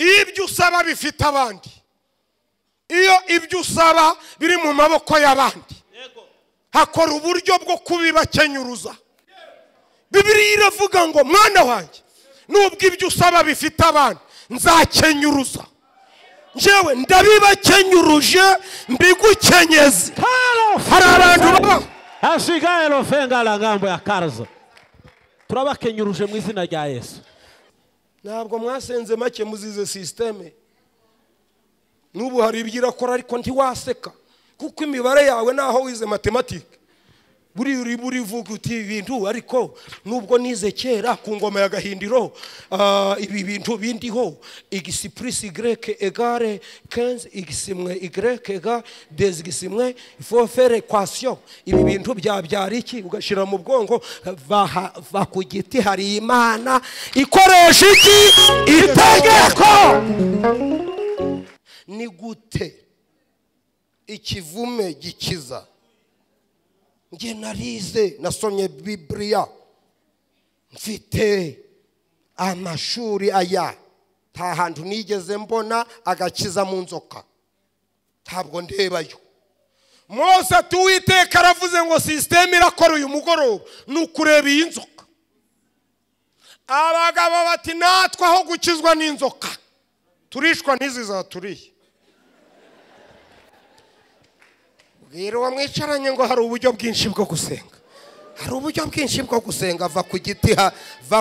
ibyo usaba bifite abandi, iyo ibyo usaba biri mu maboko y'abandi, hakora uburyo bwo kubibakenyuruza. Bibiliya iravuga ngo mwana wanjye, nubwo ibyo usaba bifite abandi, nzakenyuruza. Njyewe ndabibakenyuruje mbigukenyeze. Hari abantu baba Ashigaye rofenga la ngambo ya Karzo. Turabakenyuruje mu izina rya Yesu. Ntabwo mwasenze make muzize systeme. Nubu hari ibyirakora ariko ntiwaseka, kuko imibare yawe naho wize mathematics buri vuga uti ibintu, ariko nubwo nize kera ku ngoma ya Gahindiro ibi bintu bindiho x plus y égale 15 x imwe y égale 2 x imwe, il faut faire équation. Ibi bintu byabyara iki? Ugashira mu bwongo va ku giti hari Imana ikoresha iki? Itegeko. Ni gute ikivume gikiza? Nge narize, nasomye Bibiliya, mfite amashuri aya, nta hantu nigeze mbona agakiza mu nzoka, ntabwo ndebayo. Mose Uwiteka aravuze ngo systeme irakora uyu mugoroba nukureba iyi nzoka. Abagabo bati natwe aho gukizwa n'inzoka turishwa n'izi zaturiye. Rero wamwicaranye ngo hari uburyo bwinshi bwo gusenga, hari uburyo bwinshi bwo gusenga. Va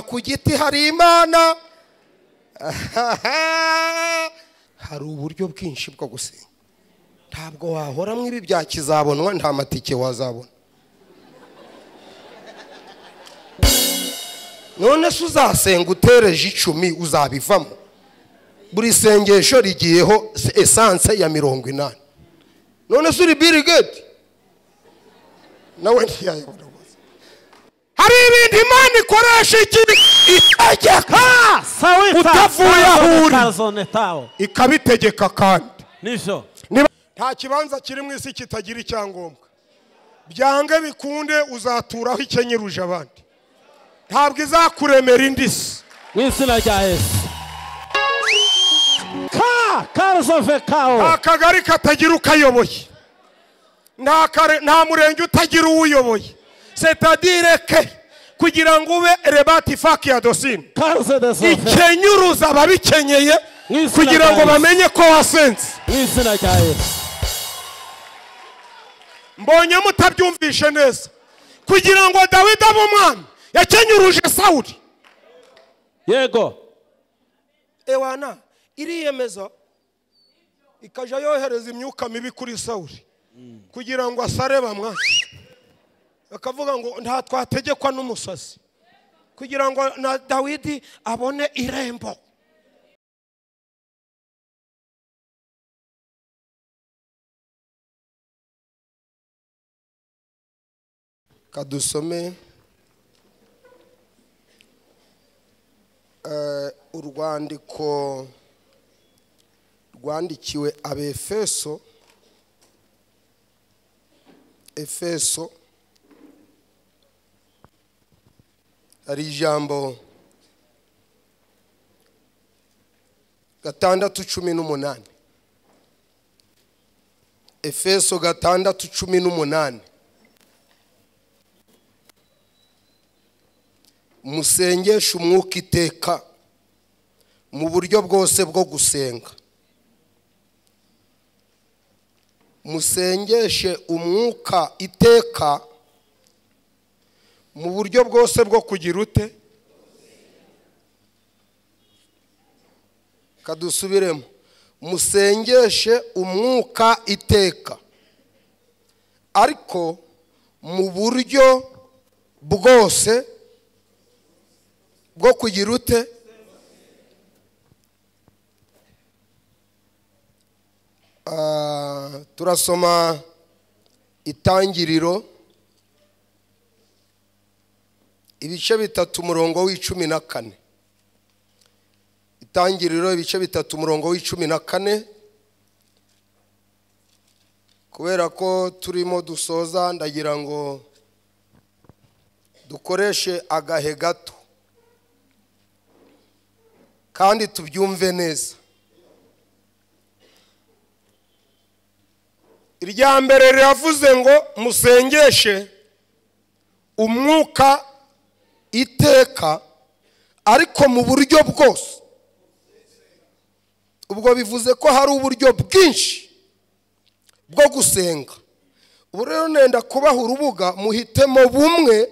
ku giti hari Imana. Hari uburyo bwinshi bwo gusenga. Ntabwo wahora mu ibi bya kizabonwa, nta matike wazabona. None se uzasenga utereje 10 uzabivamo? Buri sengesho rigiyeho essence ya 80. None suri Bill Gates nawe ntiyayobora. Hari ibintu Imana ikoresha iki? Itegeka. Utavuye ahuri ikabitegeka kandi nizo. Nta kibanza kiri mu isi kitagira icyangombwa. Byange bikunde uzaturaho ikenyeruje abandi, ntabwo izakuremera indisi mu izina rya Yesu. Karzo vekao. Akagari katagira ukayoboye, nta murenge utagira uwuyoboye. C'est-à-dire que kugira ngo ube rebati faki ya dosine, ikenyuruza ababikenyeye kugira ngo bamenye ko wasenze. Mu izina rya Yesu. Mbonye mutabyumvishe neza. Kugira ngo Dawidi abe umwami yakenyuruje Sawuli. Yego. Ewana iriyemeza ikaja yohereza imyuka mibi kuri Sawuli kugira ngo asare bamwa. Akavuga ngo nta twategekwa n'umusazi, kugira ngo na Dawidi abone irembo. Kadusome urwandiko rwandikiwe Abefeso, Efeso. Hari ijambo 6:18. Efeso 6:18. Musengeshe umwuka iteka mu buryo bwose bwo gusenga. Musengeshe umwuka iteka mu buryo bwose bwo kugira ute? Kadusubiremo. Musengeshe umwuka iteka, ariko mu buryo bwose bwo kugira ute? Turasoma Itangiriro ibice 3 umurongo w'14. Itangiriro ibice 3 umurongo w'14. Kubera ko turimo dusoza, ndagira ngo dukoreshe agahe gato kandi tubyumve neza. irya mbere riravuze ngo musengeshe umwuka iteka ariko mu buryo bwose. Ubwo bivuze ko hari uburyo bwinshi bwo gusenga. Ubu rero nenda kubaha urubuga muhitemo bumwe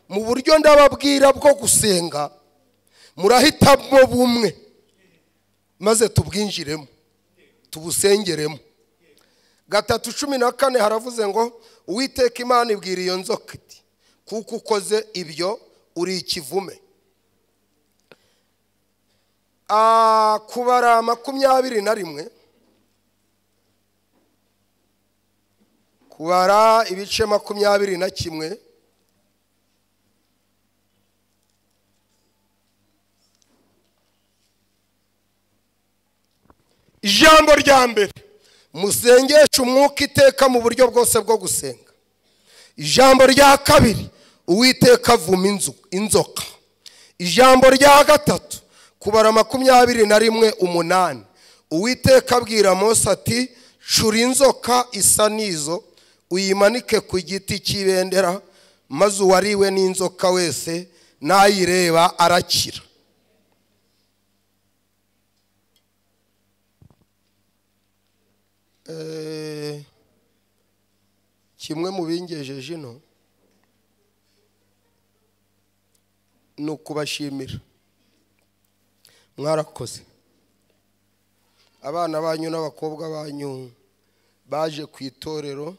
mu buryo ndababwira bwo gusenga, murahitamo bumwe maze tubwinjiremo tubusengeremo. 3:14 haravuze ngo Uwiteka Imana ibwira iyo nzoka iti kuko ukoze ibyo uri ikivume. Kubara 21, kubara ibice 21. Ijambo rya mbere, musengeshe umwuka iteka mu buryo bwose bwo gusenga. Ijambo rya kabiri, Uwiteka avuma inzoka. Ijambo rya gatatu, kubara 21:8, Uwiteka abwira Mose ati cura inzoka isa n'izo uyimanike ku giti cy'ibendera, maze uwariwe n'inzoka wese nayireba arakira. Kimwe mu bingejeje ino ni ukubashimira. Mwarakoze. Abana banyu n'abakobwa banyu baje ku itorero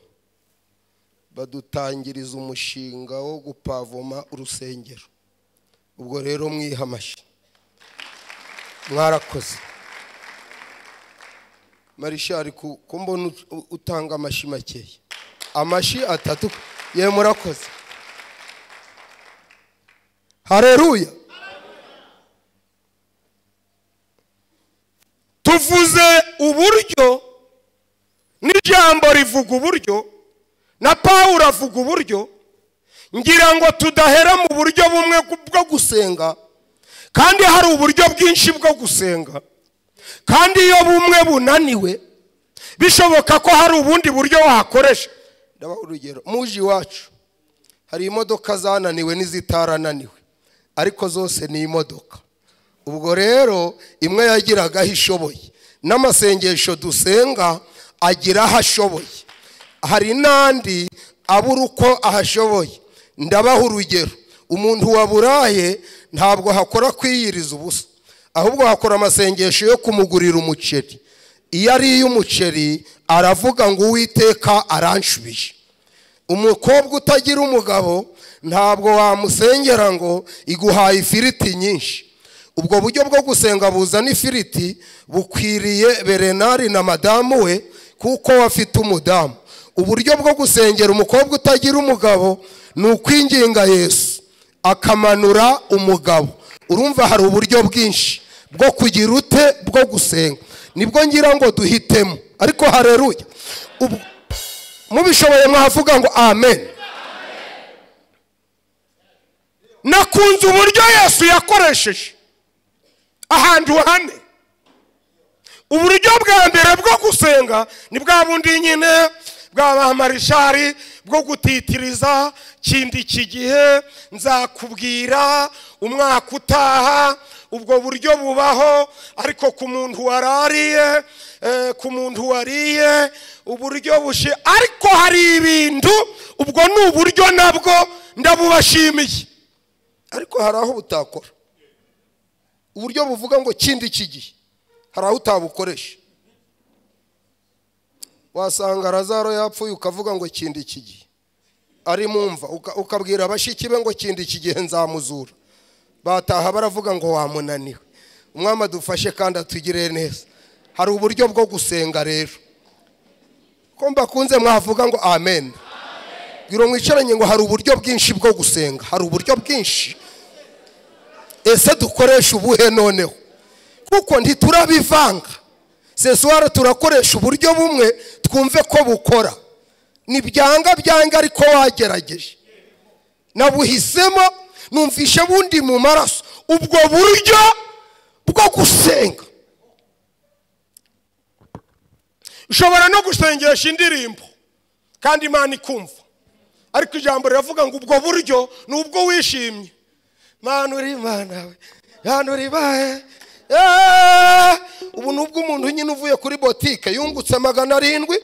badutangiriza umushinga wo gupavoma urusengero. Ubwo rero mwiha amashyi. Mwarakoze. Marishari kumbona utanga amashyi makeya. Amashyi 3. Ye murakoze. Haleluya. Tuvuze uburyo, n'ijambo rivuga uburyo, na Pawulo avuga uburyo. Ngira ngo tudahera mu buryo bumwe bwo gusenga, kandi hari uburyo bwinshi bwo gusenga. Kandi iyo bumwe bunaniwe bishoboka ko hari ubundi buryo wakoresha. Ndabaha urugero, muji wacu hari imodoka zananiwe n'izitarananiwe, ariko zose ni imodoka. Ubwo rero imwe yagiraga aho ishoboye, n'amasengesho dusenga agira aho ashoboye. Hari n'andi abura uko ahashoboye. Ndabaha urugero, umuntu waburaye ntabwo hakora kwiyiriza ubusa, ahubwo hakora amasengesho yo kumugurira umuceri. Iyo ari umuceri aravuga ngo Uwiteka aranshubije. Umukobwa utagira umugabo ntabwo wamusengera ngo iguhaye ifiriti nyinshi. Ubwo buryo bwo gusenga buzana ifiriti bukwiriye Berenari na madamu we kuko wafite umudamu. Uburyo bwo gusengera umukobwa utagira umugabo ni ukwinginga Yesu akamanura umugabo. Urumva hari uburyo bwinshi bwo kugira ute bwo gusenga. Nibwo ngira ngo duhitemo. Ariko haleluya. Mubishoboye mwavuga ngo amen. Nakunze uburyo Yesu yakoresheje ahantu hane. Uburyo bwa mbere bwo gusenga ni bwa bundi nyine bwa Marishari bwo gutitiriza kindi iki gihe nzakubwira umwaka utaha. Ubwo buryo bubaho, ariko ku muntu warariye, ku muntu wariye uburyo bushe. Ariko hari ibintu ubwo ni uburyo nabwo ndabubashimiye, ariko hari aho butakora. Uburyo buvuga ngo kindi iki gihe hari aho utabukoresha. Wasanga Lazaro yapfuye ukavuga ngo kindi iki gihe ari mumva, ukabwira abashiki be ngo kindi iki gihe nzamuzura. Bataha baravuga ngo wamunaniwe. Umwami adufashe kandi atugire neza. Hari uburyo bwo gusenga rero. Ko mbakunze mwavuga ngo amen. Bwira mwicaranye ngo hari uburyo bwinshi bwo gusenga. Hari uburyo bwinshi. Ese dukoresha ubuhe noneho? Kuko ntiturabivanga. Seswara turakoresha uburyo bumwe twumve ko bukora. Ni byanga ariko wagerageje. Nabuhisemo numvishe bundi mu maraso ubwo buryo bwo gusenga. ushobora no gusengesha indirimbo kandi Imana ikumva, ariko ijambo riravuga ngo ubwo buryo ni ubwo wishimye. Mana uri Imana we, Mana uri bahe. Ubu nubwo umuntu nyine uvuye kuri botike yungutse 700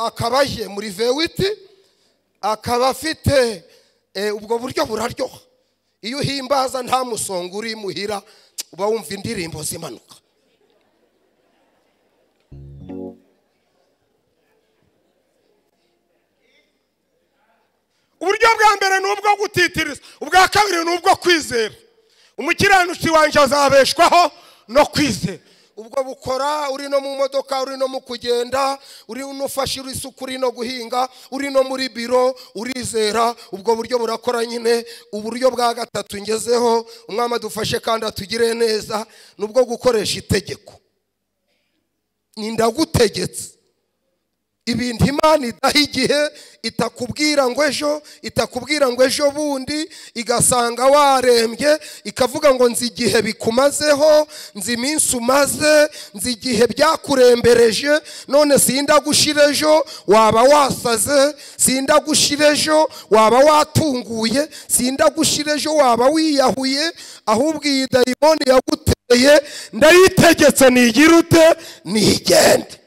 akaba ye muri V8 akaba afite ubwo buryo buraryoha. Iyo uhimbaza nta musongo uri muhira uba wumva indirimbo zimanuka. Uburyo bwa mbere nubwo gutitiriza, ubwa kabiri nubwo kwizera. Umukiranutsi wanje azabeshwaho no kwizera. Ubwo bukora uri no mu modoka, uri no mu kugenda, uri unufashe isuku, uri no guhinga, uri no muri biro, urizera. Ubwo buryo burakora nyine. Uburyo bwa gatatu ngezeho, umwami adufashe kandi atugire neza, nubwo gukoresha itegeko. Nindagutegetse ibintu Imana idaha igihe, itakubwira ngo ejo bundi, igasanga warembye, ikavuga ngo nzi igihe bikumazeho, nzi iminsi umaze, nzi igihe byakurembereje, none sindagushira ejo waba wasaze, sindagushira ejo waba watunguye, sindagushira ejo waba wiyahuye, ahubwo iyi dayimoni yaguteye ndayitegetse nigira ute nigende.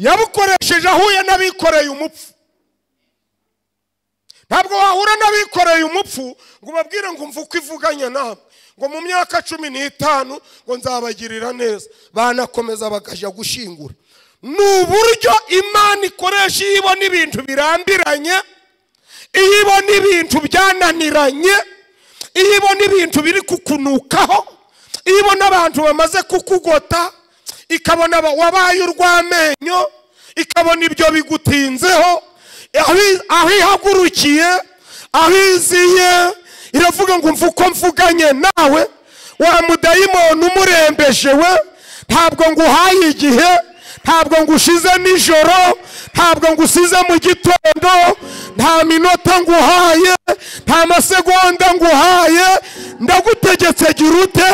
Yabukoresheje ahuye n'abikoreye umupfu. Ntabwo wahura n'abikoreye umupfu ngo babwire ngo mvuko ivuganye nawe ngo mu myaka 15 ngo nzabagirira neza, banakomeza bakaja gushingura. N'uburyo Imana ikoresha iyo ibona ibintu birambiranye, iyo ibona ibintu byananiranye, iyo ibona ibintu biri kukunukaho, iyo ibona abantu bamaze kukugota, ikabona wabaye urwamenyo, ikabona ibyo bigutinzeho, aho ihagurukiye, aho iziye, iravuga ngo mvuko mvuganye nawe, wa mudayimoni umurembeshewe, ntabwo nguhaye igihe, ntabwo ngushize nijoro, ntabwo ngusize mu gitondo, nta minota nguhaye, nta masegonda nguhaye, ndagutegetse gira ute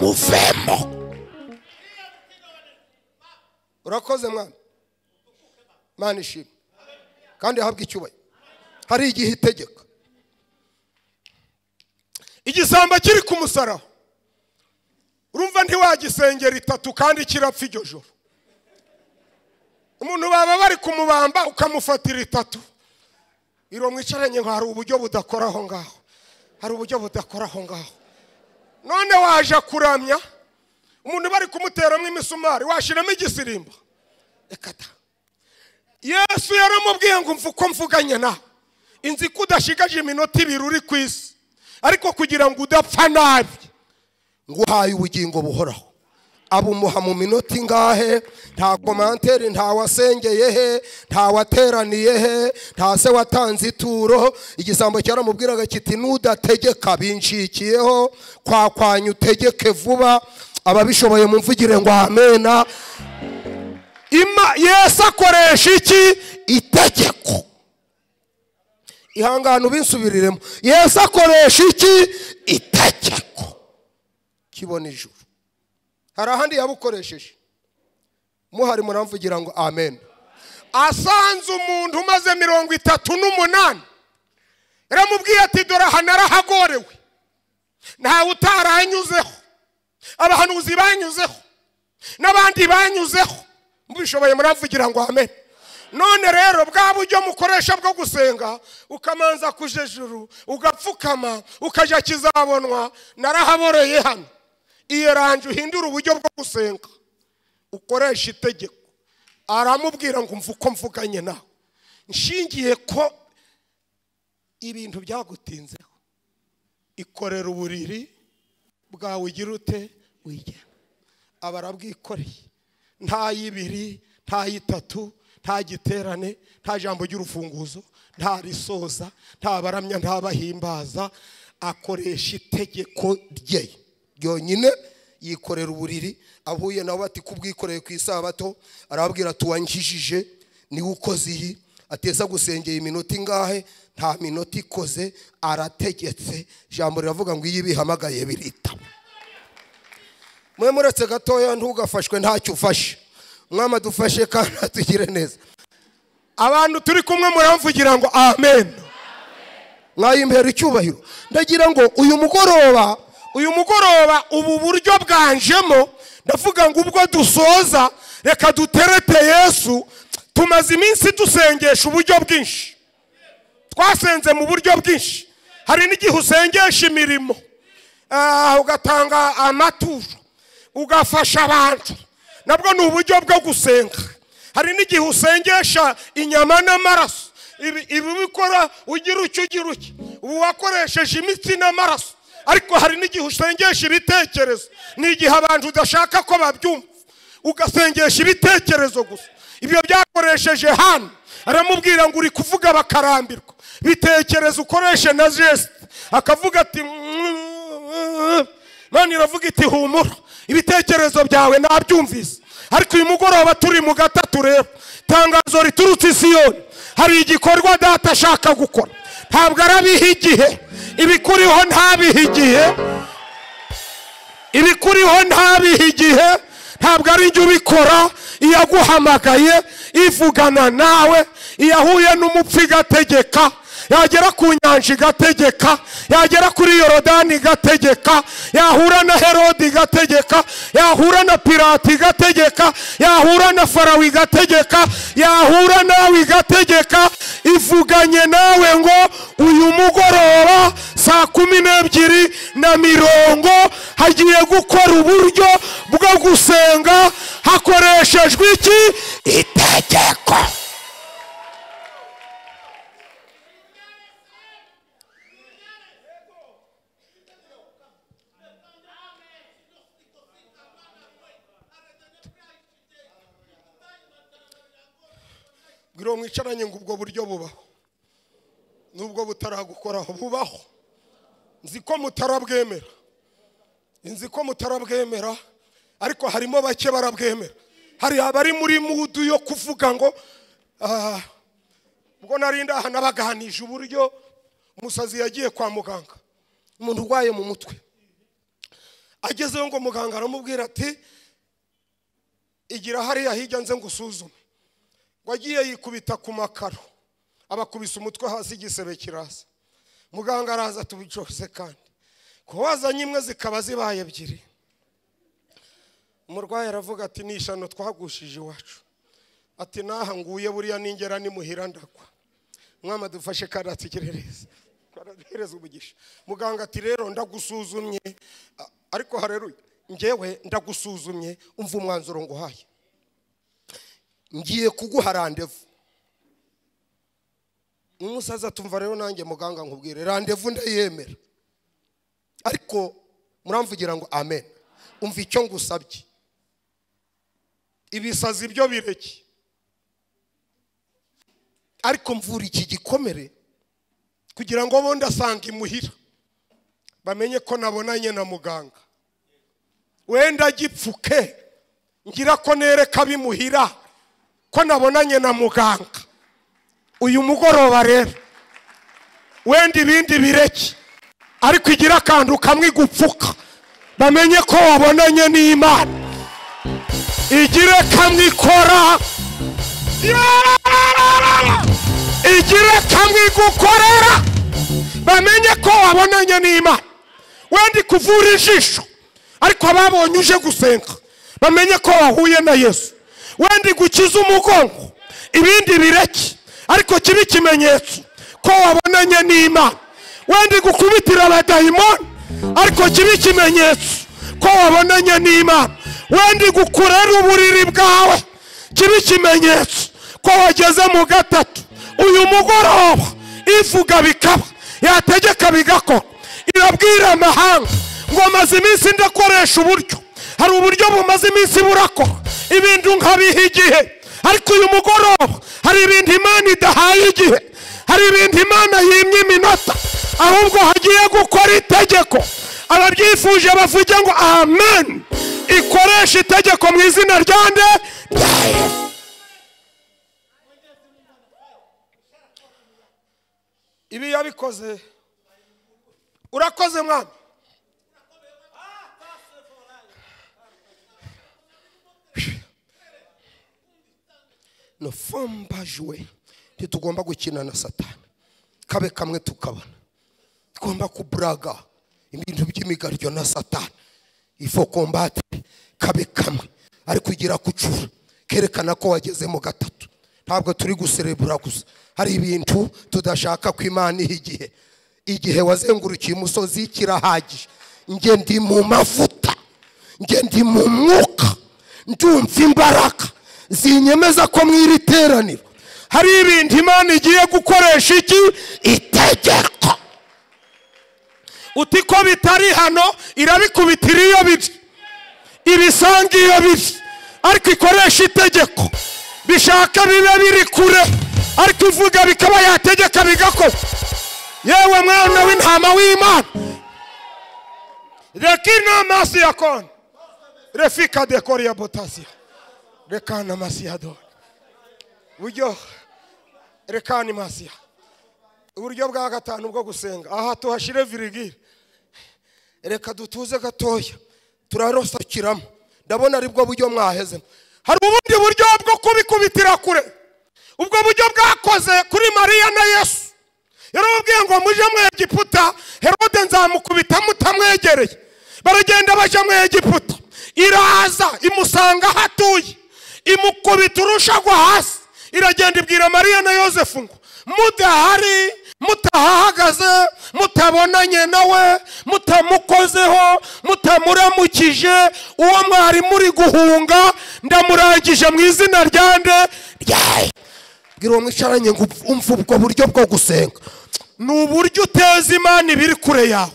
muvemo. Urakoze mwana, Mana ishimwe kandi ahabwa icyubahiro. Hari igihe itegeka. Igisamba kiri ku musaraba, urumva ntiwagisengera 3 kandi kirapfa iryo joro. Umuntu baba bari kumubamba ukamufatira 3, iro mwicaranye ngo hari uburyo budakoraho ngaho, hari uburyo budakoraho ngaho. None waje kuramya umuntu bari kumuteramo imisumari, washiramo igisirimba. Ekata Yesu yaramubwiye ngo mvuko mvuganye nawe, inzi kudashigaje iminota 2 uri kwisi, ariko kugira ngo udapfa nabi nguhaye ubugingo buhoraho. Abumuha mu minota ingahe, nta commentaire, nta wasengeye he, nta wateraniye he, nta se watanze ituro. Igisambo cyaramubwiraga kiti nudategeka binshikiyeho, kwakwanya utegeke vuba. Ababishoboye mumvugire ngo amena. Yesu akoresha iki? Itegeko. Ihangano binsubiriremo. Yesu akoresha iki? Itegeko. Kibona ijuru. Hari ahandi yabukoresheje, muhari muramvugira ngo amen. Asanze umuntu umaze 38, yaramubwiye ati dore aha narahagorewe, nta utaranyuzeho, abahanuzi banyuzeho n'abandi banyuzeho, mubishoboye muramvugira ngo amen. None rero bwa buryo mukoresha bwo gusenga, ukamanza kujejuru, ugapfukama, ukaja kizabonwa, narahaboreye hano. Iyeranje uhindura uburyo bwo gusenga, ukoresha itegeko. Aramubwira ngo mvuko mvuganye nawe, nshingiye ko ibintu byagutinzeho, ikorera uburiri bwawe ugira ute wigena. Abarabwikoreye, nta y'ibiri, nta y'itatu, nta giterane, nta jambo ry'urufunguzo, nta risoza, nta baramya, nta bahimbaza. Akoresha itegeko rye ryonyine, yikorera uburiri. Ahuye nawe bati kubwikoreye ku isabato, arababwira ati wankijije niwe ukoze iyi, ateza gusengera iminota ingahe, nta minota ikoze, arategetse. Jambo riravuga ngo iyo bihamagaye biritaba. mwe muretse gatoya ntugafashwe ntacyo ufashe. Mwama dufashe kandi atugire neza. Abantu turi kumwe muramvugira ngo amen. Mwayimpera icyubahiro. Ndagira ngo uyu mugoroba ubu buryo bwanjemo, ndavuga ngo ubwo dusoza reka duterete Yesu. Tumaze iminsi dusengesha uburyo bwinshi, twasenze mu buryo bwinshi. Hari n'igihe usengesha imirimo, ugatanga amaturo, ugafasha abantu, nabwo ni uburyo bwo gusenga. Hari n'igihe usengesha inyama n'amaraso, ibi bikora ugira uki. Ubu wakoresheje imitsi n'amaraso. Ariko hari n'igihe usengesha ibitekerezo, ni igihe abantu udashaka ko babyumva, ugasengesha ibitekerezo gusa. Ibyo byakoresheje hano, aramubwira ngo uri kuvuga bakarambirwa. Bitekerezo ukoreshe na geste, akavuga ati Imana iravuga iti humura, ibitekerezo byawe nabyumvise. Ariko uyu mugoroba turi mu gatatu rero, tangazo riturutse i Siyoni. Hari igikorwa Data ashaka gukora, ntabwo arabiha igihe. Ibikuriho ntabiha igihe, ntabwo ari njye ubikora. Iyo aguhamagaye, ivugana nawe, iyo ahuye n'umupfu igategeka, yagera ku nyanja igategeka, yagera kuri Yorodani igategeka, yahura na Herodi igategeka, yahura na Pilato igategeka, yahura na Farawo igategeka, yahura nawe igategeka. Ivuganye nawe ngo uyu mugoroba saa 12:40 hagiye gukora uburyo bwo gusenga hakoreshejwe iki? Itegeko. Ngiro mwicaranye ngo ubwo buryo bubaho, nubwo butaragukoraho bubaho. Nzi ko mutarabwemera, ariko harimo bake barabwemera. Hari abari muri mudu yo kuvuga ngo ubwo narinda aha nabaganije uburyo umusazi yagiye kwa muganga, umuntu urwaye mu mutwe. Agezeyo ngo muganga aramubwira ati igira hariya hirya nze ngusuzume. Wagiye yikubita ku makaro, abakubise umutwe hasi, igisebe kirasa. Muganga araza tubicose kandi ko wazanye imwe zikaba zibaye ebyiri. Umurwayi aravuga ati nishano twagushije iwacu, ati naha nguye buriya ningera nimuhira ndakwa. Mwama dufashe kandi atigerereza, karahereza umugisha. Muganga ati rero ndagusuzumye, ariko hareruye ngewe ndagusuzumye, umva umwanzuro nguhaye. Ngiye kuguha randevu. Umusaza tumva rero nanjye muganga nkubwire randevu ndayemera, ariko muramvugira ngo amen. Umva icyo ngusabye, ibisazi byo bireke, ariko mvura iki gikomere kugira ngo bo ndasanga imuhira bamenye ko nabonanye na muganga. Wenda gipfuke ngira ko nereka bimuhira ko nabonanye na muganga. Uyu mugoroba rero wenda ibindi bireke, ariko igira akantu kamwe gupfuka bamenye ko wabonanye n'Imana. Igire kamwe ikora, igire kamwe gukorera bamenye ko wabonanye n'Imana. Wenda kuvura ijisho, ariko ababonye uje gusenga bamenye ko wahuye na Yesu. Wenda gukiza umugongo, ibindi bireke, ariko kibe ikimenyetso ko wabonanye n'Imana. Wenda gukubitira abadayimoni, ariko kibe ikimenyetso ko wabonanye n'Imana. Wenda gukurera uburiri bwawe, kibe ikimenyetso ko wageze mu gatatu. Uyu mugoroba ivuga bikaba, yategeka bigakora. Irabwira amahanga ngo maze iminsi ndakoresha uburyo, hari uburyo bumaze iminsi burakora, ibintu nkabiha igihe. Ariko uyu mugoroba hari ibintu Imana idahaye igihe, hari ibintu Imana yimye iminota, ahubwo hagiye gukora itegeko. Ababyifuje bavuge ngo amen. Ikoresha itegeko mu izina rya nde? Ibi yabikoze. Urakoze mwana. no fombajwe ntitugomba gukina na Satani kabe kamwe tukabona tugomba kuburaga ibintu by'imigaryo na Satani ifo combat kabe kamwe ari kugira kucura kerekana ko wageze mu gatatu ntabwo turi guserebura gusa hari ibintu tudashaka ko Imana igihe wazengurukiye umusozi kirahagije nge ndi mu mavuta nge ndi mu mwuka ndumva imbaraga zinyemeza ko mwiri teraniro hari ibintu Imana igiye gukoresha iki itegeko utiko bitari hano irabikubitira iyo biri ibisanga iyo biri ariko ikoresha itegeko bishaka bibe biri kure ariko ivuga bikaba yategeka bigakora yewe mwana w'intama w'Imana rekina masi yakon refika dekoria botasia rekana masi yado buryo rekani masi uburyo bwa gatanu bwo gusenga aha tuhashire virigire reka dutuze gatoya turarosakiramo ndabona ari bwo buryo mwaheze hari ubundi buryo bwo kubikubitira kure ubwo buryo bwakoze kuri Mariya na Yesu yarababwiye ngo muje mu Egiputa Herode nzamukubita mutamwegereye baragenda baje mu Egiputa iraza imusanga hatuye imukubita urushagwa hasi iragenda ibwira Mariya na Yosefu ngo mudahari mutahagaze mutabonanye nawe mutamukozeho mutamuramukije uwo mwari muri guhunga ndamurangije mu izina ryande ryaye bwira mwicaranye ngo umva ubwo buryo bwo gusenga n'uburyo uteza Imana ibiri kure yawe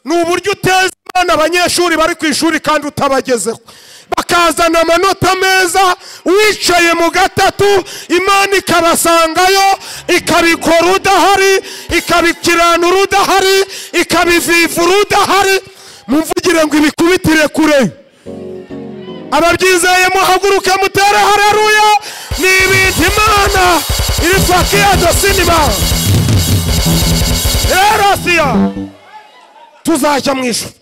n'uburyo uteza Imana abanyeshuri bari ku ishuri kandi utabagezeho bakazana amanota meza wicaye mu gatatu Imana ikabasangayo ikabikora udahari ikabikiranura udahari ikabivivura udahari mumvugire ngo ibikubitire kure ababyizeye muhaguruke mutere haleluya ni ibintu Imana iri fakia dosinima erasiya tuzajya mu ijuru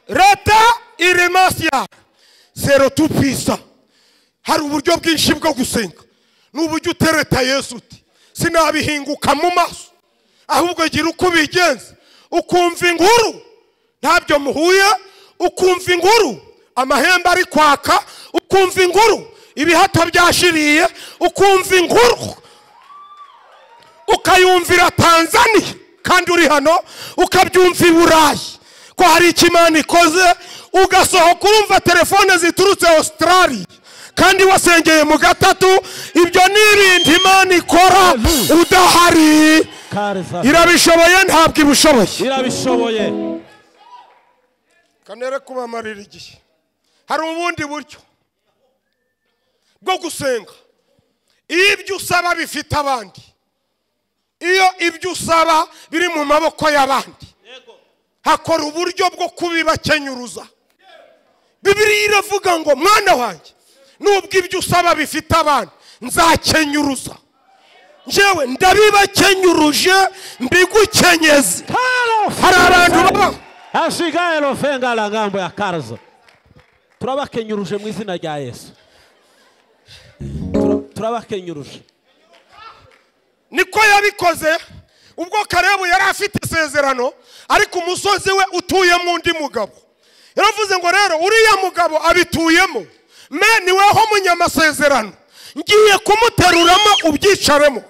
Reta iremasia zero tupisa hari uburyo bwinshi bwo gusenga n'uburyo utereta Yesu uti sinabihinguka mu maso ahubwo gira uko bigenza ukumva inkuru ntabyo muhuye ukumva inkuru amahembe ari kwaka ukumva inkuru ibihato byashiriye ukumva inkuru ukayumvira Tanzania kandi uri hano ukabyumva i Burayi ko hari ikimana ikoze ugasohoka urumva telefone ziturutse Australia kandi wasengeye mu gatatu ibyo ni ibintu Imana ikora udahari irabishoboye ntabwo ibushoboye irabishoboye kanere kubamarira igihe hari ubundi buryo bwo gusenga ibyo usaba bifite abandi iyo ibyo usaba biri mu maboko y'abandi hakora uburyo bwo kubibakenyuruza Bibiliya iravuga ngo mwana wanjye nubwo ibyo usaba bifite abandi nzakenyuruza njyewe ndabibakenyuruje mbigukenyeze hari abantu baba hashigaye rofenga la ngambo ya Karzo turabakenyuruje mu izina rya Yesu turabakenyuruje niko yabikoze ubwo Kalebu yari afite isezerano ariko umusozi we utuyemo undi mugabo yaravuze ngo rero uriya mugabo abituyemo me niweho munyamasezerano ngiye kumuteruramo ubyicaremo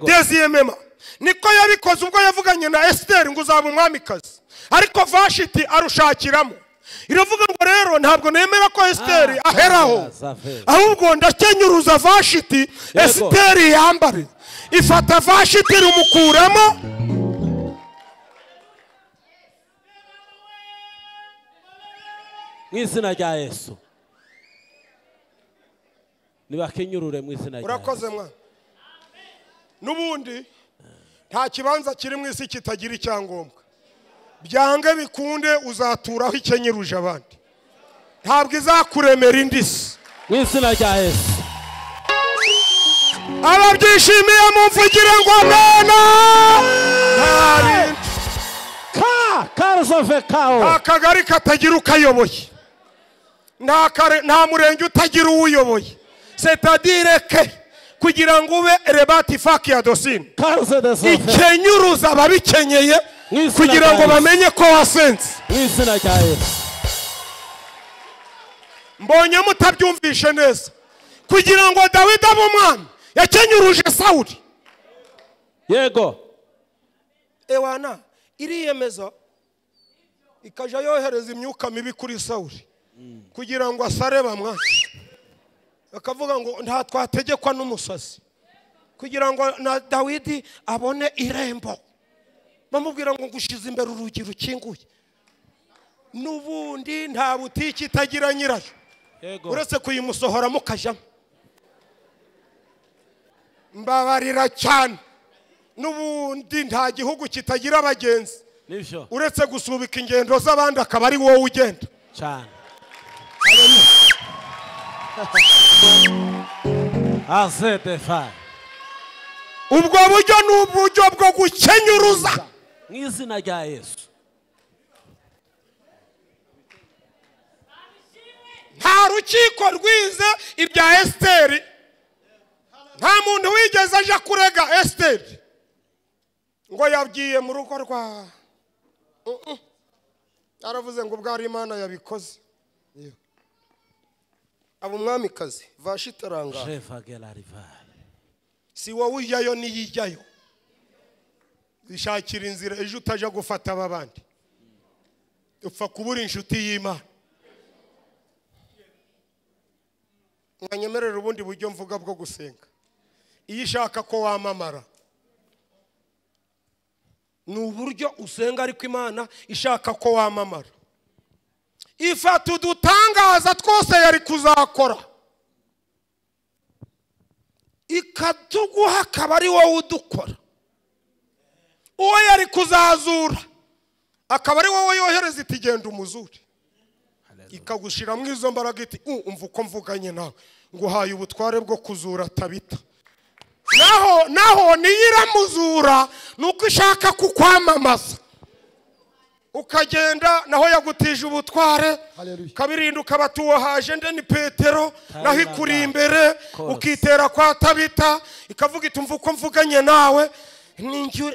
deziyemema niko yabikoze ubwo yavuganye na Esther ngo uzaba umwamikazi ariko Vashiti arushakiramo iravuga ngo rero ntabwo nemera ko Esther aheraho ahubwo ndakenyuruza Vashiti Esther yambare ifata Vashiti rumukuramo mu izina rya Yesu nibakenyurure mu izina rya urakoze mwana n'ubundi nta kibanza kiri mu isi kitagira icyangombwa byange bikunde uzaturaho ikenyeruje abandi ntabwo izakuremera indisi mu izina rya Yesu ababyishimiye mumvugire ngo amena désolve kao. nta kagari katagira ukayoboye, nta murenge utagira uwuyoboye. C'est-à-dire que kugira ngo ube rebati faki ya dosine, Karze désolve. ikenyuruza ababikenyeye Mwizina kugira ngo rya Yesu. bamenye ko wasenze. Mwizina rya Yesu. Mbonye mutabyumvishe neza. Kugira ngo Dawidi abe umwami yakenyuruje Sawuli. Yego. Ewana iriyemeza ikaja yohereza imyuka mibi kuri Sawuli kugira ngo asare bamwe. Akavuga ngo nta twategekwa n'umusazi, kugira ngo na Dawidi abone irembo. Bamubwira ngo ngushize imbere urugi rukinguye, n'ubundi nta butiki itagira nyirayo uretse kuyimusohora mukajamo. Mbabarira cyane, n'ubundi nta gihugu kitagira abagenzi uretse gusubika ingendo z'abandi akaba ari wowe ugenda cyane. Azedefa. Ubwo buryo ni uburyo bwo gukenyuruza Mwizina rya Yesu. nta rukiko rwize ibya Esiteri, nta muntu wigeze aje kurega Esiteri ngo yabwiye mu rugo rwa aravuze ngo ubwo ari Imana yabikoze. Abo umwamikazi Vashiti arangara, si wowe ujyayo niyijyayo, ishakira inzira ejo utaja gufata ababandi, upfa kubura inshuti y'Imana. Mwanyemerera ubundi buryo mvuga bwo gusenga. Iyo ishaka ko wamamara ni uburyo usenga, ariko Imana ishaka ko wamamara ifata udutangaza twose yari kuzakora ikatuguha, akaba ari wowe udukora. Uwo yari kuzazura akaba ari wowe yohereza iti genda umuzure, ikagushiramo izo mbaraga iti umva uko mvuganye nawe, nguhaye ubutware bwo kuzura Tabita. Naho niyiramuzura nuko ishaka kukwamamaza, ukagenda naho yagutije ubutware, kabirinda ukabatuwe haje nde ni Petero, naho ikuri imbere ukitera kwa Tabita, ikavuga iti umva uko mvuganye nawe,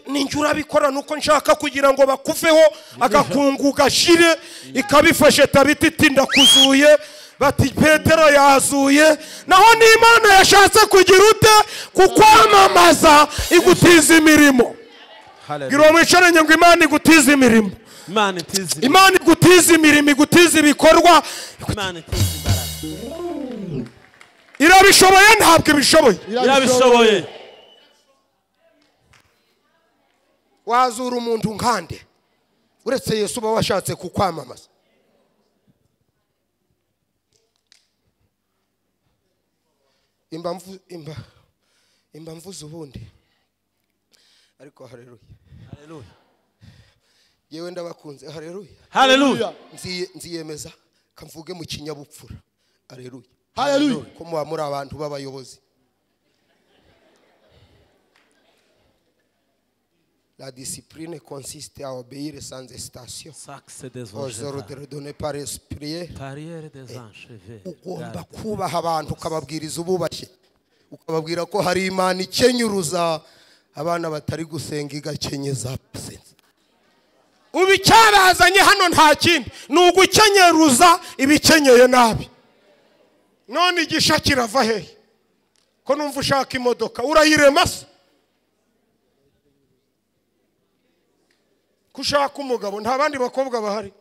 ninjye urabikora nuko nshaka kugira ngo bakuveho agakungu gashire. Ikabifashe Tabita iti ndakuzuye, bati Petero yazuye. Naho n'Imana yashatse kugira ute kukwamamaza igutiza imirimo. Gira mwicaranye ngo Imana igutiza imirimo, Imana igutiza imirimo, igutiza ibikorwa. Irabishoboye ntabwo ibishoboye, irabishoboye. Wazura umuntu nkande uretse Yesu uba washatse kukwamamaza. Imba mvuze ubundi, ariko haleluya, Haleluya, yewe ndabakunze. Haleluya, haleluya. Nziyemeza kamvuge mu kinyabupfura. Haleluya, haleluya. Ko muba muri abantu b'abayobozi. La discipline consiste à obéir sans hésitation aux ordres donnés par l'Esprit. Ugomba kubaha abantu ukababwiriza ububashye, ukababwira ko hari Imana ikenyuruza abana batari gusenga igakenyeza. Ubicyabazanye hano nta kindi ni ugukenyeruza ibikenyeye nabi. None igisha kirava hehe ko numva ushaka imodoka urayirema se? Kushaka umugabo nta bandi bakobwa bahari,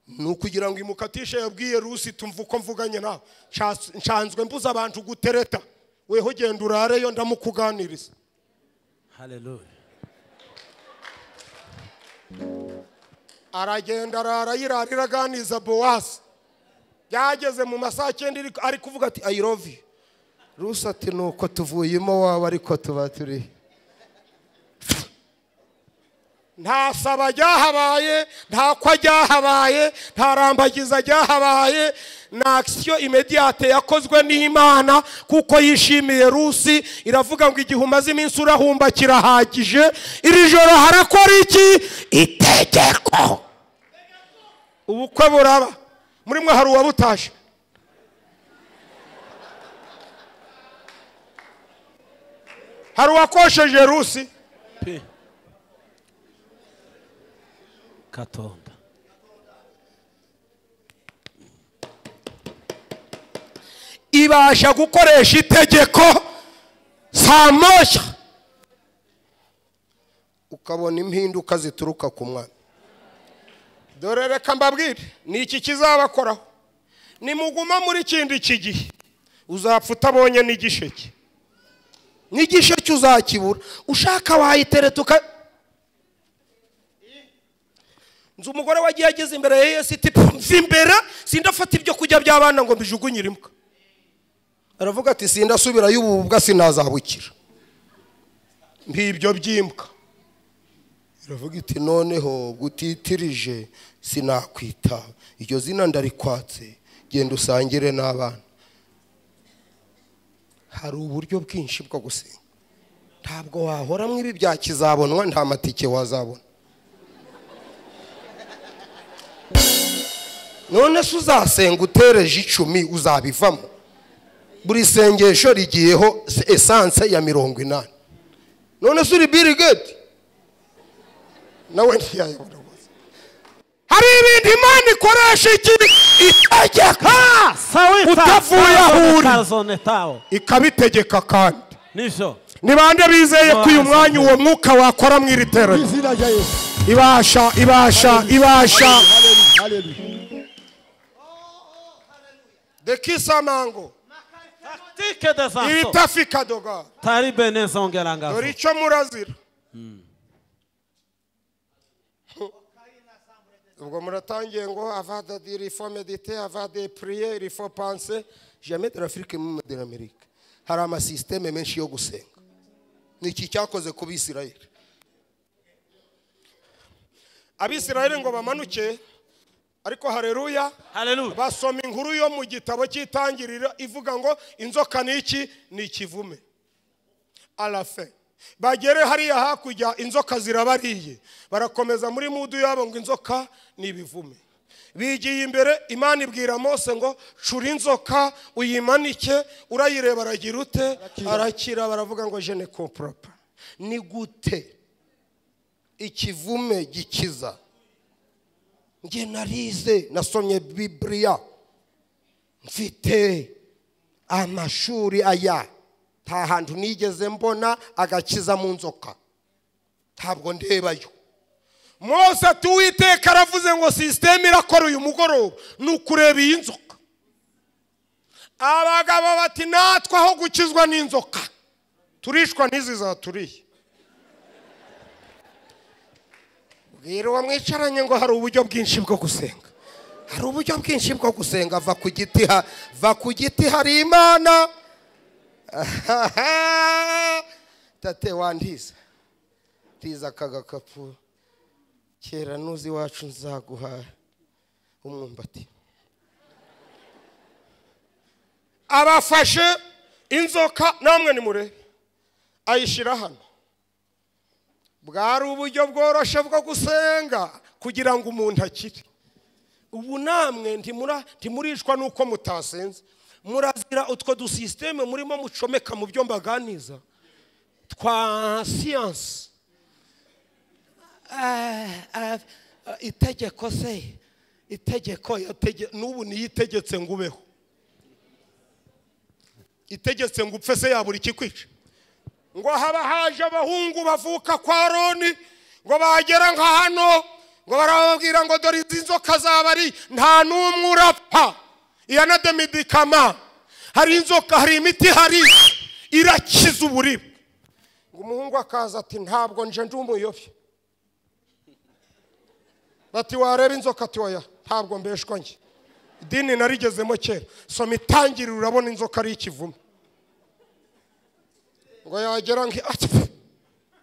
ni ukugira ngo imukatishe. Yabwiye Rusi tumva uko mvuganye nawe, nshanzwe mbuza abantu gutereta, weho genda urareyo ndamukuganiriza. Haleluya. Aragenda arayirarira aganiza Bowazi. Yageze mu masaha 9 ari kuvuga ati I love you. Rusi ati nuko tuvuyemo waba ariko tuba turi. Nta saba ryahabaye, nta kwa ryahabaye, nta rambagiza ryahabaye. Na action immediate yakozwe n'Imana kuko yishimiye Rusi. Iravuga ngo igihe umaze iminsi urahumba kirahagije, iri joro harakora iki? Itegeko. ubukwe buraba muri mwe hari uwabutashe hari uwakosheje rusi Katonda ibasha gukoresha itegeko saa moya ukabona impinduka zituruka ku mwana. Dore reka mbabwire ni iki kizabakoraho. Nimuguma muri kindi kigihe uzapfa utabonye n'igisheke. N'igisheke uzakibura ushaka wayiteretuka. Nzu umugore wagiye ageze imbere ya Yesu iti imbere sindafata ibyo kujya by'abana ngo mbijugunyire imbwa. Aravuga ati sindasubira y'ububwa sinazabukira mbibyo byimbwa. Aravuga iti noneho gutitirije sinakwita iryo zina ndarikwatse genda usangire n'abana. Hari uburyo bwinshi bwo gusenga. Ntabwo wahora mwibi byakizabonwa nta matike wazabona. None se uzasenga utereje 10 uzabivamo. Buri sengesho rigiyeho essence ya 80. None se uri Bill Gates nawe ntiyayobora. Hari ibindi Imana ikoresha itegeka utavuye ahuri ikabitegeka kandi nivyo. Ni bande bizeye ko uyu mwanya uwo mwuka wakora mu iritero ibasha. De kisamango Tactique des enfants. itafika doga Tari beneza ongeranga. dore icyo murazira. Ubwo muratangiye ngo avant de dire il faut méditer, avant de prier il faut penser. Jamais de l'Afrique même de l'Amérique hari ama système menshi yo gusenga. Niki cyakoze ku Bisirayeli. Abisirayeli ngo bamanuke ariko haleluya basoma inkuru yo mu gitabo cy'itangiriro ivuga ngo inzoka niki ni ikivume. À la fin bagere hariya hakujya inzoka zirabariye barakomeza muri mudu yabo ngo inzoka ni ibivume. Bigiye imbere Imana ibwira Mose ngo cura inzoka uyimanike urayireba aragira ute arakira. Baravuga ngo je ne comprends pas ni gute ikivume gikiza. Nge narize nasomye Biblia mfite amashuri aya nta hantu nigeze mbona agakiza mu nzoka ntabwo ndebayo. Mose ati Uwiteka aravuze ngo system irakora uyu mugoroba nukureba iyi nzoka. Abagabo bati natwe aho gukizwa n'inzoka turishwa n'izi zaturiye. Bwira uwo mwicaranye ngo hari uburyo bwinshi bwo gusenga. Hari uburyo bwinshi bwo gusenga. Va ku giti hari Imana. Tate wandiza tiza kagakapu kera nuzi wacu nzaguha umwumbati. Abafashe inzoka namwe ni mure ayishira hano. Bwari uburyo bworoshe bwo gusenga kugira ngo umuntu akire. Ubu namwe ntimurishwa nuko mutasenze. Murazira utwo du systeme murimo mucomeka mu byo mbaganiza twa science. Itegeko se itegeko nubu ni yitegetse ngubeho. Itegetse ngupfe se yabura ikikwica. Ngo haba haje abahungu bavuka kwa Aroni ngo bagera nka hano ngo barababwira ngo dore izi nzoka zabari nta numwe urapfa. Iyana de medikama hari inzoka hari imiti hari irakiza uburibwe. Ngo umuhungu akaza ati ntabwo nje ndumuyobye. Bati wareba inzoka ati oya ntabwo mbeshwa nge idini narigezemo kera. Soma itangiriro urabona inzoka ari ikivume. Ngo yagera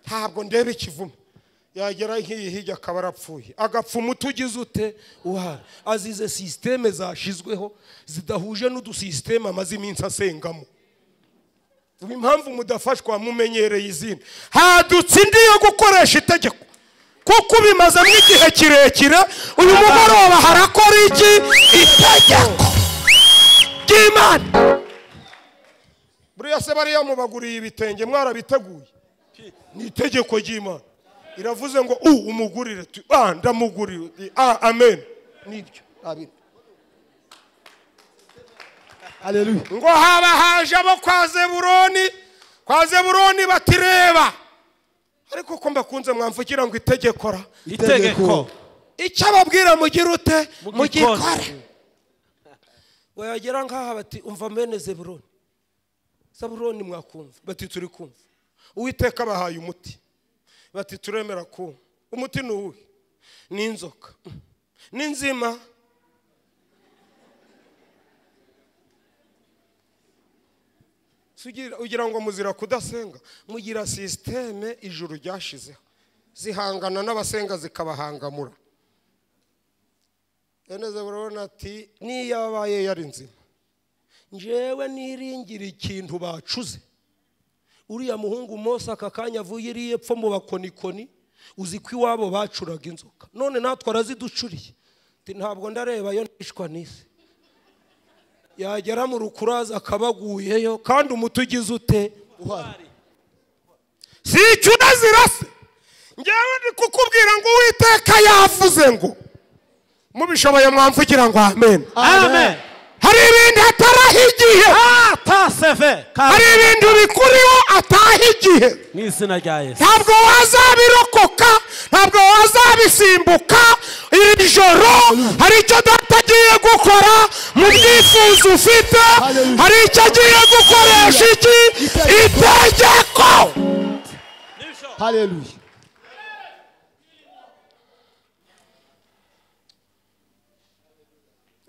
ntabwo ndebe ikivume. Yagera hirya akaba arapfuye agapfa umuti ugize ute uhari. Azize systeme zashizweho zidahuje n'udusysteme amaze iminsi asengamo. Impamvu mudafashwa mumenyereye izina hadutse ndiyo gukoresha itegeko. kuko ubimazemo igihe kirekire uyu mugoroba harakora iki itegeko ry'Imana. buriya se bariya mubaguriye ibitenge mwarabiteguye? ni itegeko ry'Imana iravuze ngo umugurire ndamugurire amen nibyo abiri. Haleluya. ngo haba haje abo kwa Zeburoni batireba, ariko ko mbakunze mwamvugira ngo itegeko icyo ababwira mugira ute mugikore. wayagera ngaha bati umva mene Zeburoni mwakumva, bati turi kumva. Uwiteka bahaye umuti, bati turemera kumva. Umuti ni uwuhe? ni inzoka n'inzima. ugira ngo muzira kudasenga, mugira systeme ijuru ryashizeho zihangana n'abasenga zikabahangamura. Zeburoni ati niyo yabaye yari nzima, njyewe niringira ikintu bacuze. uriya muhungu Mose aka kanya avuye iriye pfo mu bakonikoni, uzi ko iwabo bacuraga inzoka, none natwe araziducuriye. ntabwo ndareba yo nishwa n'isi. yagera mu rukuraza akabaguyeyo, kandi umuti ugize ute uhari. si icyo unazirase. njyewe ndi kukubwira ngo Uwiteka yavuze ngo mubishoboye mwamvugira ngo amen. Amen. hari ibindi ataraha igihe, hari ibindi bikuriho ataha igihe. mu izina rya Yesu ntabwo wazabirokoka, ntabwo wazabisimbuka. iri joro hari icyo Data agiye gukora mu byifuzo ufite, hari icyo agiye gukoresha iki itegeko. Haleluya.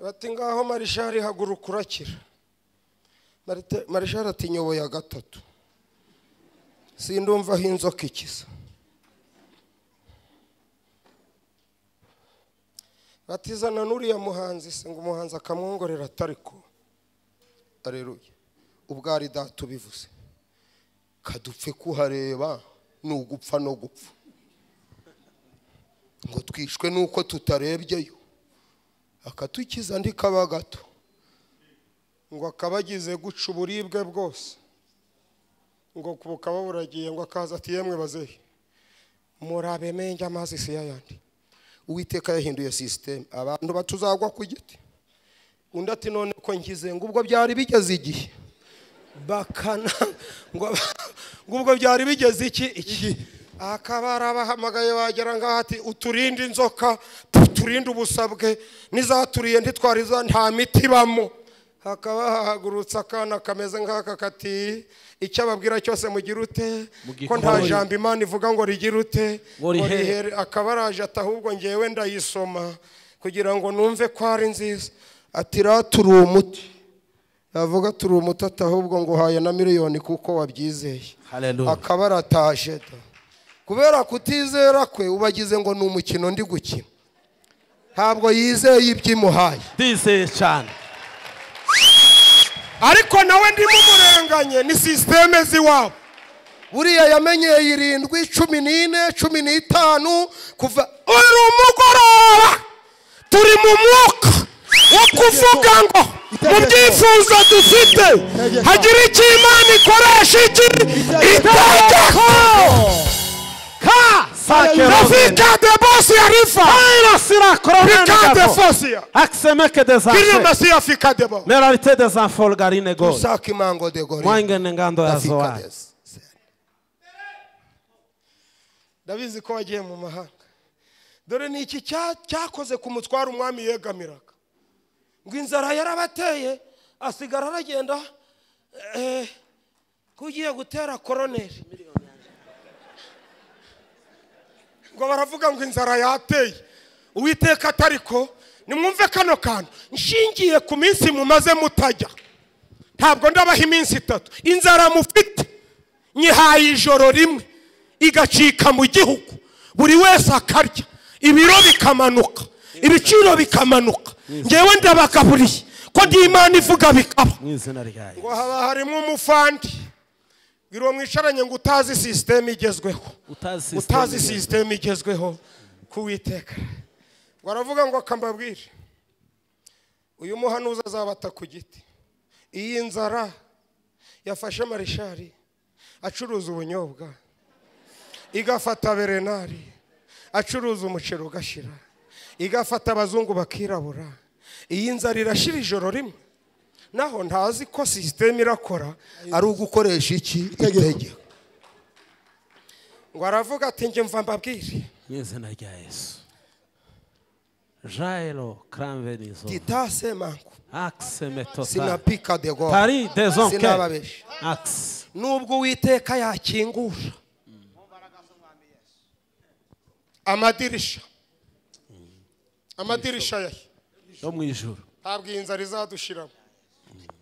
bati ngaho Marishari haguruka urakira. Marishari ati nyoboye gatatu, sindumva aho inzoka ikiza. batizana n'uriya muhanzi se, ngo umuhanzi akamwongorera atariko. Aleluya. ubwari Data ubivuze, kadupfe kuhareba ni ugupfa no gupfa, ngo twishwe nuko tutarebyeyo. akatukiza ndi kaba gato, ngo akabagize guca uburibwe bwose, ngo bukaba buragiye, ngo akaza ati yemwe bazehe murabe menje amazi si yayandi. Uwiteka yahinduye system, abantu batuzagwa ku giti. undi ati none ko ngize ngo ubwo byari bigeze igihe bakana ngo ubwo byari bigeze iki. akabara bahamagaye wagera ngaho ati uturinde inzoka, turinde ubusabwe, nizaturiye ntitwariza nta miti bamo. hakaba hahagurutse akana kameze nk'aka kati icyo ababwira cyose mugira ute, ko nta jambo Imana ivuga ngo rigira ute ngo rihere. akaba araje ati ahubwo ngewe ndayisoma kugira ngo numve ko ari nziza. ati turi umuti. yavuga turi umuti, ati ahubwo ngo uhaye na miliyoni kuko wabyizeye. akaba arataje kubera kutizera kwe, ubagize ngo ni umukino ndi gukina. ntabwo yizeye iby'imuhaye, ndizeye cyane. ariko nawe ndimo umurenganye, ni systeme ziwabo. buriya yamenyeye 7, 14, 15 kuva uri umugoroba. turi mu mwuka wo kuvuga ngo mu byifuzo dufite hagira icyo Imana ikoresha iki itegeko. Rafika de bosi arifa. Rafika de fosia. Aksemeke des enfants. Kiri masia fika de bo. Meralité des enfants garine go. Usaki mango de gori. Mwangene ngando ya zoa. Davizi ko wagiye mu mahanga. Dore ni iki cyakoze ku mutwaro umwami yegamiraga. Ngo inzara yarabateye asigara aragenda kugiye gutera koroneri. ngo baravuga ngo inzara yateye. Uwiteka atariko nimwumve kano kantu, nshingiye ku minsi mumaze mutajya, ntabwo ndabaha iminsi 3. inzara mufite nyihaye ijoro rimwe igacika mu gihugu, buri wese akarya, ibiro bikamanuka, ibiciro bikamanuka. ngewe ndabagaburiye ko ndi Imana ivuga bikaba. ngo haba harimo umufandi bwira mwicaranye ngo utazi system igezweho, utazi system igezweho kuwiteka. Waravuga ngo akambabwire uyu muhanuza azabata ku giti. Iyi nzara yafashe marishari acuruza ubunyobwa, igafata berenari acuruza umuceri ugashira, igafata abazungu bakirabura. Iyi nzara irashira ijoro rimwe. Naho ntazi ko system irakora ari ugukoresha iki itegeko. Ngo aravuga ati nge mva mbabwire mwizina rya Yesu. Jairo Cranvenizo Titase mangu Axe metota sinapika de go Tari dezonke sinababesha. Axe Nubwo Uwiteka yakingura amadirisha yahe yo mwijuru ntabwo inzara izadushiramo.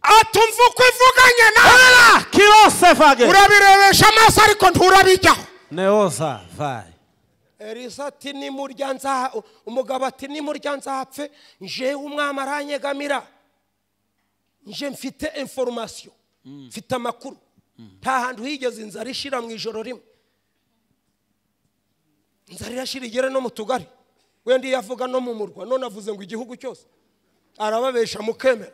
Atumva uko ivuganye nawe kirose vage urabirebesha amaso ariko nturabijyaho. Neoza vai Elisa ati nimurya umugabo ati nimurya nzapfe, nje umwami aranyegamira, nje mfite information, mfite amakuru. Nta hantu higeze inzara ishira mu ijoro rimwe. Inzara irashira igere no mu tugari, wendi yavuga no mu murwa, none avuze ngo igihugu cyose. Arababesha mukemera.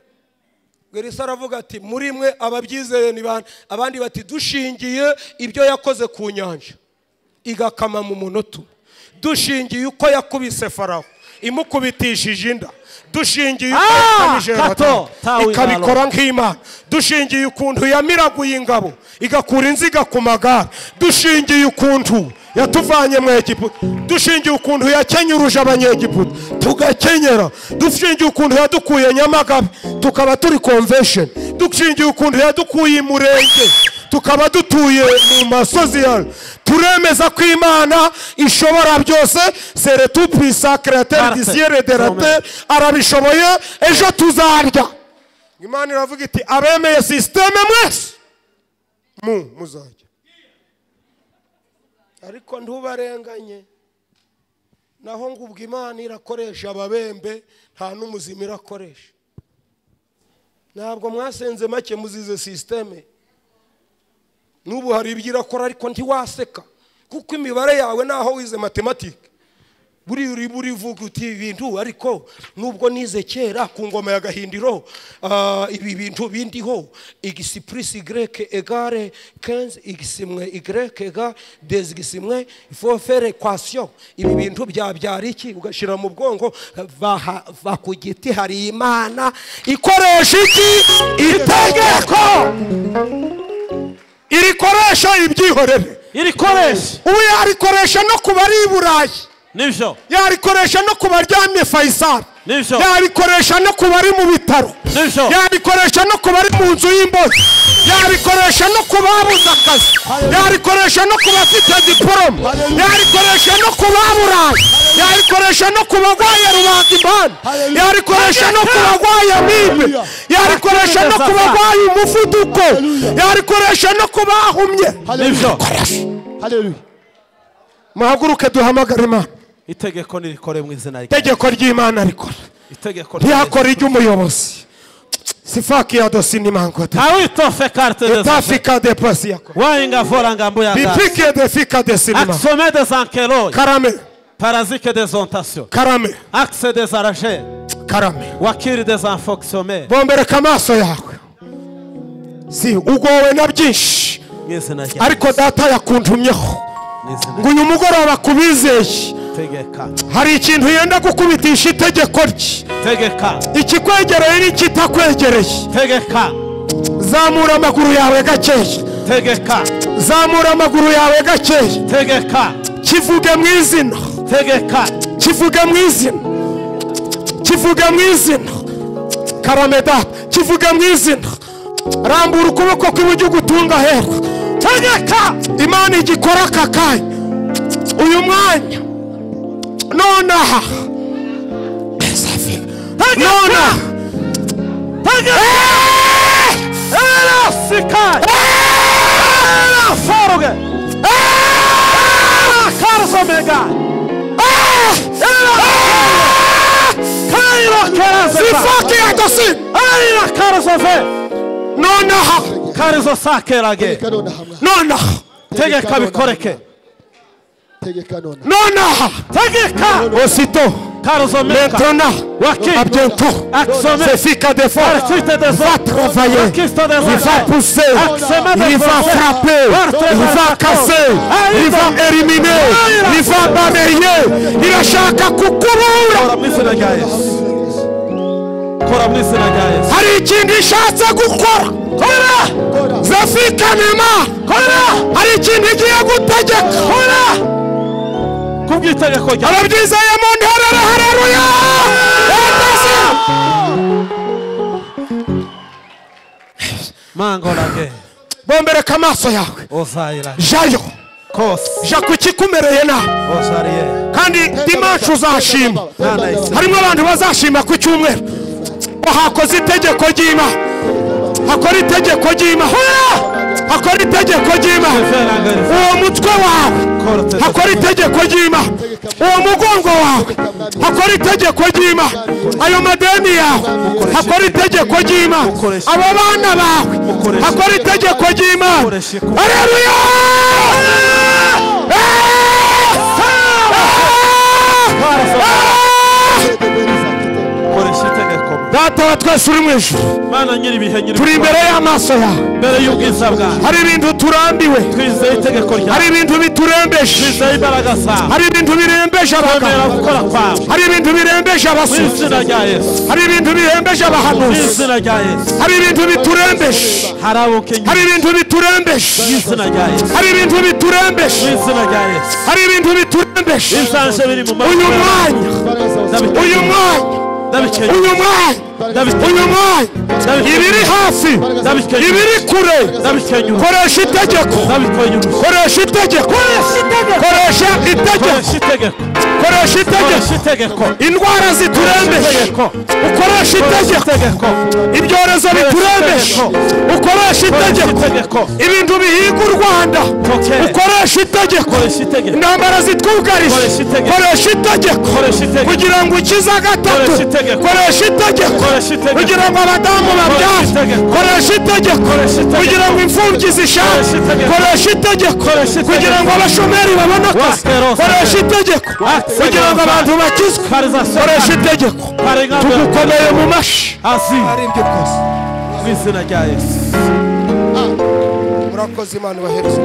Elisa aravuga ati muri mwe ababyizeye ni bana, abandi bati dushingiye ibyo yakoze ku nyanja igakama mu munota, dushingiye uko yakubise Farawo imukubitishije inda, dushingiye uko yakamije ikabikora nk'Imana, dushingiye ukuntu yamiraguye ingabo igakura inziga ku magare, dushingiye ukuntu yatuvanye mu Egiputa, dushingiye ukuntu yakenyuruje abanyegiputa tugakenyera, dushingiye ukuntu yadukuye Nyamagabe tukaba turi convention, dushingiye ukuntu yadukuye Murenge tukaba dutuye mu masozi yayo. Turemeza ko Imana ishobora byose, c'est le tout puissant créateur du ciel et de la terre, arabishoboye. Ejo tuzarya. Imana iravuga iti abemeye system mwese muzajya, ariko ntubarenganye. Naho ngo ubwo Imana irakoresha ababembe nta n'umuzima irakoresha. Ntabwo mwasenze make muzize system. Nubu hari ibyo akora ariko ntiwaseka kuko imibare yawe naho wize mathematics buri vuga uti ibintu, ariko nubwo nize kera ku ngoma ya Gahindiro ibi bintu bindiho x plus y égale 15 x moins y égale 2 x moins, il faut faire équation. Ibi bintu byabyara iki ugashira mu bwongo va ku giti. Hari Imana ikoresha iki itegeko, irikoresha ibyihorere, irikoresha ubu yarikoresha no kubari i Burayi, nivyo yarikoresha no kubaryamye Faisal, nivyo yarikoresha no kubari mu bitaro, nivyo yarikoresha no kubari mu nzu y'imbohe, yarikoresha no kubabuza akazi, yarikoresha no kubafite diplome, yarikoresha no kubaburayi, yarikoresha no kubagwaye rubagimbana, yarikoresha no kubagwaye amibe, yarikoresha no kubagwaye umuvuduko, yarikoresha no kubahumye. nivyo. Haleluya. Muhaguruke duhamagara Imana. Itegeko nirikore mu izina rya Itegeko ry'Imana rikora. Itegeko ntiyakora iry'umuyobozi. Sifaki ya dosini mangota. Awito fe carte de Etafika de pasi yako. Wainga fora ngambo ya gas. Bipike de fika de sinima. Aksome des ankeloi. Karame. Parasite des ontations. Karame. Axe des arrachés. Karame. Wakiri des enfonctionnés. Bombere kamaso yawe. Si ugowe na byinshi. Ariko data yakuntumyeho. Ngo uyu mugoroba kubizeye. Tegeka. Hari ikintu yenda gukubitisha itegeko rye. Tegeka. Ikikwegereye n'ikitakwegereye. Tegeka. Zamura amaguru yawe gakeya. Tegeka. Zamura amaguru yawe gakeya. Tegeka. Kivuge mu izina. Tegeka. Kivuge mu izina. Kivuge mu izina. Karameda. Kivuge mu izina. Rambura ukuboko kw'iburyo gutunga hera. Tegeka. Imana igikora aka kanya. Uyu mwanya. Nonaha. Nona. Tegeka. Sikai. Foruge. Karzo mega. Kairo keraze. Sifaki adosin. Aina karzo fe. Nonaha. karizo sakerage nonaha tegeka bikoreke nonaha tegeka osito karizo meka maintenant waki à bientôt aksome c'est fika de fort artiste des il va travailler artiste des il va pousser il va frapper il va casser il va éliminer il va balayer il ashaka kukurura kora mwisina rya Yesu kora mwisina rya Yesu hari ikindi ishatse gukora kora zafika nema kora hari ikindi igiye gutegeka kora kubw'itegeko rya ababyizeye mu ntara haleluya mangorage bombereka amaso yawe ozayira jayo kose ja kukikumereye nabi ozariye kandi dimanche uzashima harimo abantu bazashima ku cyumweru hakoze itegeko ry'Imana hakora itegeko ry'Imana hakora itegeko ry'Imana uwo mutwe wawe hakora itegeko ry'Imana uwo mugongo wawe hakora itegeko ry'Imana ayo madeni yawe hakora itegeko ry'Imana abo bana bawe hakora itegeko ry'Imana haleluya data wa twese uri mu ijuru mana nyiri ibihe nyiri turi imbere y'amaso yawe mbere y'ubwiza bwawe hari ibintu turambiwe twizeye itegeko ryawe hari ibintu biturembeje twizeye imbaraga zawe hari ibintu birembeje twemera abagabo gukora kwawe hari ibintu birembeje mu abasore izina rya Yesu hari ibintu birembeje mu abahanuzi izina rya Yesu hari ibintu biturembeje hari abukenye hari ibintu biturembeje mu izina rya Yesu hari ibintu biturembeje mu izina rya Yesu hari ibintu biturembeje insanje biri mu uyu mwanya uyu mwanya ndabikeye uyu mwanya uyu mwanya ibiri hafi ibiri kure ndabikenyura koresha itegeko ndabikenyura koresha itegeko koresha itegeko koresha itegeko indwara ziturembeje ukoresha itegeko ibyorezo biturembeje ukoresha itegeko ibintu bihiga u Rwanda ukoresha itegeko intambara zitwugarije koresha itegeko kugira ngo ukize gatatu koresha itegeko kugira ngo abadamu babyare koresha itegeko kugira ngo imfubyi zishake koresha itegeko kugira ngo abashomeri babone akazi koresha itegeko kugira ngo abantu bakizwe koresha itegeko tugukomeye mu mashi ari ibyo kose mu izina rya Yesu murakoze Imana ibahereze